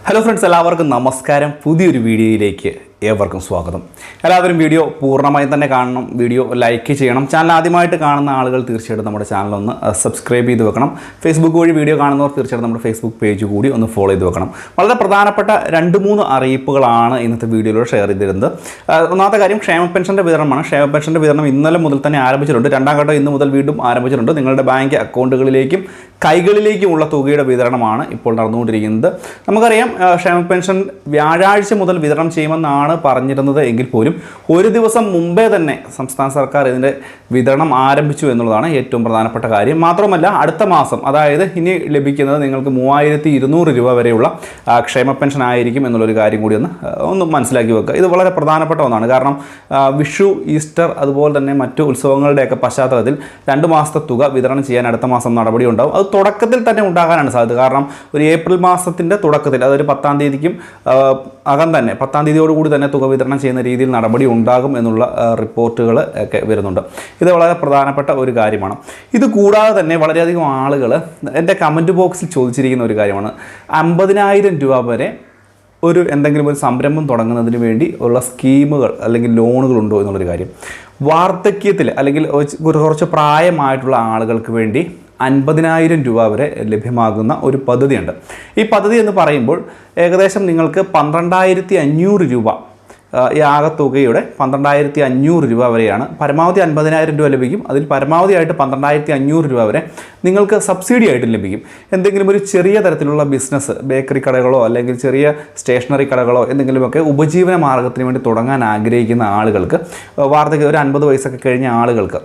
Hello friends, എല്ലാവർക്കും നമസ്കാരം. പുതിയൊരു വീഡിയോയിലേക്ക് ഏവർക്കും സ്വാഗതം. എല്ലാവരും വീഡിയോ പൂർണ്ണമായി തന്നെ കാണണം, വീഡിയോ ലൈക്ക് ചെയ്യണം. ചാനൽ ആദ്യമായിട്ട് കാണുന്ന ആളുകൾ തീർച്ചയായിട്ടും നമ്മുടെ ചാനലൊന്ന് സബ്സ്ക്രൈബ് ചെയ്ത് വെക്കണം. ഫേസ്ബുക്ക് വഴി വീഡിയോ കാണുന്നവർ തീർച്ചയായിട്ടും നമ്മുടെ ഫേസ്ബുക്ക് പേജ് കൂടി ഒന്ന് ഫോളോ ചെയ്ത് വെക്കണം. വളരെ പ്രധാനപ്പെട്ട 2-3 അറിയിപ്പുകളാണ് ഇന്നത്തെ വീഡിയോയിലൂടെ ഷെയർ ചെയ്തിരുന്നത്. ഒന്നാമത്തെ കാര്യം ക്ഷേമ പെൻഷൻ്റെ വിതരണമാണ്. ക്ഷേമ പെൻഷൻ്റെ വിതരണം ഇന്നലെ മുതൽ തന്നെ ആരംഭിച്ചിട്ടുണ്ട്. രണ്ടാം ഘട്ടം ഇന്ന് മുതൽ വീണ്ടും ആരംഭിച്ചിട്ടുണ്ട്. നിങ്ങളുടെ ബാങ്ക് അക്കൗണ്ടുകളിലേക്കും കൈകളിലേക്കുമുള്ള തുകയുടെ വിതരണമാണ് ഇപ്പോൾ നടന്നുകൊണ്ടിരിക്കുന്നത്. നമുക്കറിയാം, ക്ഷേമ പെൻഷൻ വ്യാഴാഴ്ച മുതൽ വിതരണം ചെയ്യുമെന്നാണ് പറഞ്ഞിരുന്നത് എങ്കിൽ പോലും ഒരു ദിവസം മുമ്പേ തന്നെ സംസ്ഥാന സർക്കാർ ഇതിൻ്റെ വിതരണം ആരംഭിച്ചു എന്നുള്ളതാണ് ഏറ്റവും പ്രധാനപ്പെട്ട കാര്യം. മാത്രമല്ല, അടുത്ത മാസം, അതായത് ഇനി ലഭിക്കുന്നത് നിങ്ങൾക്ക് 3200 രൂപ വരെയുള്ള ക്ഷേമ പെൻഷൻ ആയിരിക്കും എന്നുള്ളൊരു കാര്യം കൂടി ഒന്ന് മനസ്സിലാക്കി വെക്കുക. ഇത് വളരെ പ്രധാനപ്പെട്ട ഒന്നാണ്. കാരണം വിഷു, ഈസ്റ്റർ അതുപോലെ തന്നെ മറ്റു ഉത്സവങ്ങളുടെയൊക്കെ പശ്ചാത്തലത്തിൽ 2 മാസത്തെ തുക വിതരണം ചെയ്യാൻ അടുത്ത മാസം നടപടി ഉണ്ടാവും. അത് തുടക്കത്തിൽ തന്നെ ഉണ്ടാകാനാണ് സാധ്യത. കാരണം ഒരു ഏപ്രിൽ മാസത്തിൻ്റെ തുടക്കത്തിൽ, അതൊരു 10-ാം തീയതിക്കും അകം തന്നെ 10-ാം തീയതിയോടുകൂടി തന്നെ തുക വിതരണം ചെയ്യുന്ന രീതിയിൽ നടപടി ഉണ്ടാകും എന്നുള്ള റിപ്പോർട്ടുകൾ ഒക്കെ വരുന്നുണ്ട്. ഇത് വളരെ പ്രധാനപ്പെട്ട ഒരു കാര്യമാണ്. ഇത് കൂടാതെ തന്നെ വളരെയധികം ആളുകൾ എൻ്റെ കമൻറ്റ് ബോക്സിൽ ചോദിച്ചിരിക്കുന്ന ഒരു കാര്യമാണ്, 50,000 രൂപ വരെ എന്തെങ്കിലും ഒരു സംരംഭം തുടങ്ങുന്നതിന് വേണ്ടി ഉള്ള സ്കീമുകൾ അല്ലെങ്കിൽ ലോണുകളുണ്ടോ എന്നുള്ളൊരു കാര്യം. വാർദ്ധക്യത്തിൽ അല്ലെങ്കിൽ കുറച്ച് പ്രായമായിട്ടുള്ള ആളുകൾക്ക് വേണ്ടി 50,000 രൂപ വരെ ലഭ്യമാകുന്ന ഒരു പദ്ധതിയുണ്ട്. ഈ പദ്ധതി എന്ന് പറയുമ്പോൾ ഏകദേശം നിങ്ങൾക്ക് 12,500 രൂപ, ഈ ആകെ തുകയുടെ 12,500 രൂപ വരെയാണ്. പരമാവധി 50,000 രൂപ ലഭിക്കും. അതിൽ പരമാവധിയായിട്ട് 12,500 രൂപ വരെ നിങ്ങൾക്ക് സബ്സിഡി ആയിട്ട് ലഭിക്കും. എന്തെങ്കിലും ഒരു ചെറിയ തരത്തിലുള്ള ബിസിനസ്, ബേക്കറി കടകളോ അല്ലെങ്കിൽ ചെറിയ സ്റ്റേഷനറി കടകളോ എന്തെങ്കിലുമൊക്കെ ഉപജീവന മാർഗത്തിന് വേണ്ടി തുടങ്ങാൻ ആഗ്രഹിക്കുന്ന ആളുകൾക്ക്, വാർദ്ധക്യം ഒരു 50 വയസ്സൊക്കെ കഴിഞ്ഞ ആളുകൾക്ക്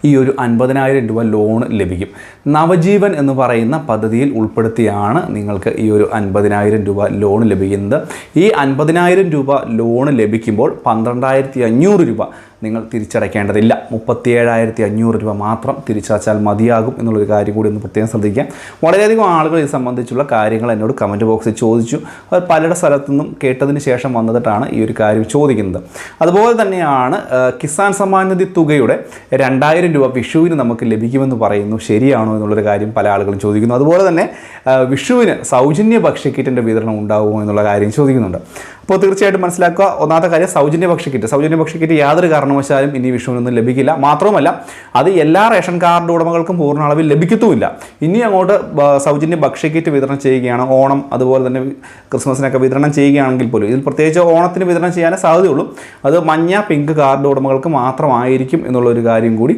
ഈ ഒരു 50,000 രൂപ ലോൺ ലഭിക്കും. നവജീവൻ എന്ന് പറയുന്ന പദ്ധതിയിൽ ഉൾപ്പെടുത്തിയാണ് നിങ്ങൾക്ക് ഈ ഒരു 50,000 രൂപ ലോൺ ലഭിക്കുന്നത്. ഈ 50,000 രൂപ ലോൺ ലഭിക്കുമ്പോൾ 12,500 രൂപ നിങ്ങൾ തിരിച്ചടയ്ക്കേണ്ടതില്ല. 37,500 രൂപ മാത്രം തിരിച്ചടച്ചാൽ മതിയാകും എന്നുള്ളൊരു കാര്യം കൂടി ഒന്ന് പ്രത്യേകം ശ്രദ്ധിക്കാം. വളരെയധികം ആളുകൾ ഇത് സംബന്ധിച്ചുള്ള കാര്യങ്ങൾ എന്നോട് കമൻറ്റ് ബോക്സിൽ ചോദിച്ചു. അത് പലരുടെ സ്ഥലത്തു നിന്നും കേട്ടതിന് ശേഷം വന്നിട്ടാണ് ഈ ഒരു കാര്യം ചോദിക്കുന്നത്. അതുപോലെ തന്നെയാണ് കിസാൻ സമ്മാൻ നിധി തുകയുടെ 2,000 രൂപ വിഷുവിന് നമുക്ക് ലഭിക്കുമെന്ന് പറയുന്നു. ശരിയാണോ എന്നുള്ളൊരു കാര്യം പല ആളുകളും ചോദിക്കുന്നു. അതുപോലെ തന്നെ വിഷുവിന് സൗജന്യ ഭക്ഷ്യക്കിറ്റിൻ്റെ വിതരണം ഉണ്ടാകുമോ എന്നുള്ള കാര്യം ചോദിക്കുന്നുണ്ട്. അപ്പോൾ തീർച്ചയായിട്ടും മനസ്സിലാക്കുക, ഒന്നാമത്തെ കാര്യം സൗജന്യ ഭക്ഷ്യക്കിറ്റ് യാതൊരു കാരണവശാലും ഇനി വിഷുവിനൊന്നും ലഭിക്കില്ല. മാത്രമല്ല, അത് എല്ലാ റേഷൻ കാർഡ് ഉടമകൾക്കും പൂർണ്ണ അളവിൽ ലഭിക്കത്തുമില്ല. ഇനി അങ്ങോട്ട് സൗജന്യ ഭക്ഷ്യക്കിറ്റ് വിതരണം ചെയ്യുകയാണ്, ഓണം അതുപോലെ തന്നെ ക്രിസ്മസിനൊക്കെ വിതരണം ചെയ്യുകയാണെങ്കിൽ പോലും, ഇതിൽ പ്രത്യേകിച്ച് ഓണത്തിന് വിതരണം ചെയ്യാനേ സാധ്യതയുള്ളൂ. അത് മഞ്ഞ, പിങ്ക് കാർഡ് ഉടമകൾക്ക് മാത്രമായിരിക്കും എന്നുള്ളൊരു കാര്യം കൂടി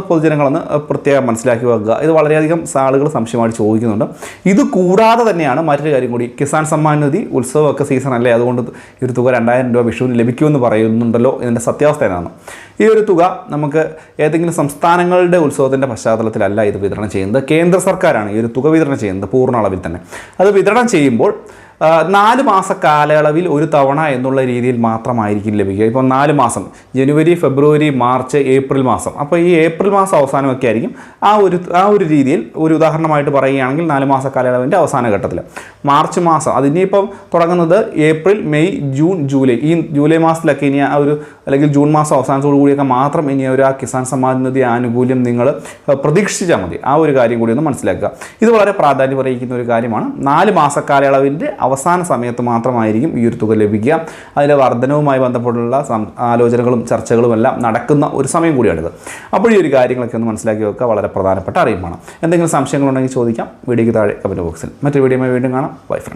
പൊതുജനങ്ങളൊന്ന് പ്രത്യേകം മനസ്സിലാക്കി വെക്കുക. ഇത് വളരെയധികം ആളുകൾ സംശയമായിട്ട് ചോദിക്കുന്നുണ്ട്. ഇത് കൂടാതെ തന്നെയാണ് മറ്റൊരു കാര്യം കൂടി, കിസാൻ സമ്മാൻ നിധി ഉത്സവമൊക്കെ സീസൺ അല്ലേ, അതുകൊണ്ട് ഈ ഒരു തുക 2,000 രൂപ വിഷുവിന് ലഭിക്കുമെന്ന് പറയുന്നുണ്ടല്ലോ. ഇതിൻ്റെ സത്യാവസ്ഥ എന്നാണ്, ഈ ഒരു തുക നമുക്ക് ഏതെങ്കിലും സംസ്ഥാനങ്ങളുടെ ഉത്സവത്തിൻ്റെ പശ്ചാത്തലത്തിലല്ല ഇത് വിതരണം ചെയ്യുന്നത്. കേന്ദ്ര സർക്കാരാണ് ഈ ഒരു തുക വിതരണം ചെയ്യുന്നത് പൂർണ്ണ അളവിൽ തന്നെ. അത് വിതരണം ചെയ്യുമ്പോൾ 4 മാസ കാലയളവിൽ ഒരു തവണ എന്നുള്ള രീതിയിൽ മാത്രമായിരിക്കും ലഭിക്കുക. ഇപ്പോൾ 4 മാസം, ജനുവരി, ഫെബ്രുവരി, മാർച്ച്, ഏപ്രിൽ മാസം. അപ്പോൾ ഈ ഏപ്രിൽ മാസം അവസാനമൊക്കെ ആയിരിക്കും ആ ഒരു രീതിയിൽ. ഒരു ഉദാഹരണമായിട്ട് പറയുകയാണെങ്കിൽ 4 മാസ കാലയളവിൻ്റെ അവസാന ഘട്ടത്തിൽ മാർച്ച് മാസം, അതിനിപ്പം തുടങ്ങുന്നത് ഏപ്രിൽ, മെയ്, ജൂൺ, ജൂലൈ. ഈ ജൂലൈ മാസത്തിലൊക്കെ ഇനി അല്ലെങ്കിൽ ജൂൺ മാസം അവസാനത്തോടു കൂടിയൊക്കെ മാത്രം ഇനി ആ കിസാൻ സമ്മാൻ നിധി ആനുകൂല്യം നിങ്ങൾ പ്രതീക്ഷിച്ചാൽ മതി. ആ ഒരു കാര്യം കൂടി ഒന്ന് മനസ്സിലാക്കുക. ഇത് വളരെ പ്രാധാന്യം അറിയിക്കുന്ന ഒരു കാര്യമാണ്. 4 മാസ കാലയളവിൻ്റെ അവസാന സമയത്ത് മാത്രമായിരിക്കും ഈ ഒരു തുക ലഭിക്കുക. അതിൻ്റെ വർധനവുമായി ബന്ധപ്പെട്ടുള്ള ആലോചനകളും ചർച്ചകളും എല്ലാം നടക്കുന്ന ഒരു സമയം കൂടിയാണിത്. അപ്പോൾ ഈ ഒരു കാര്യങ്ങളൊക്കെ ഒന്ന് മനസ്സിലാക്കി വെക്കുക, വളരെ പ്രധാനപ്പെട്ട അറിയിപ്പാണ്. എന്തെങ്കിലും സംശയങ്ങളുണ്ടെങ്കിൽ ചോദിക്കാം വീഡിയോയ്ക്ക് താഴെ കമൻറ്റ് ബോക്സിൽ. മറ്റൊരു വീഡിയോയുമായി വീണ്ടും കാണാം. Bye friends.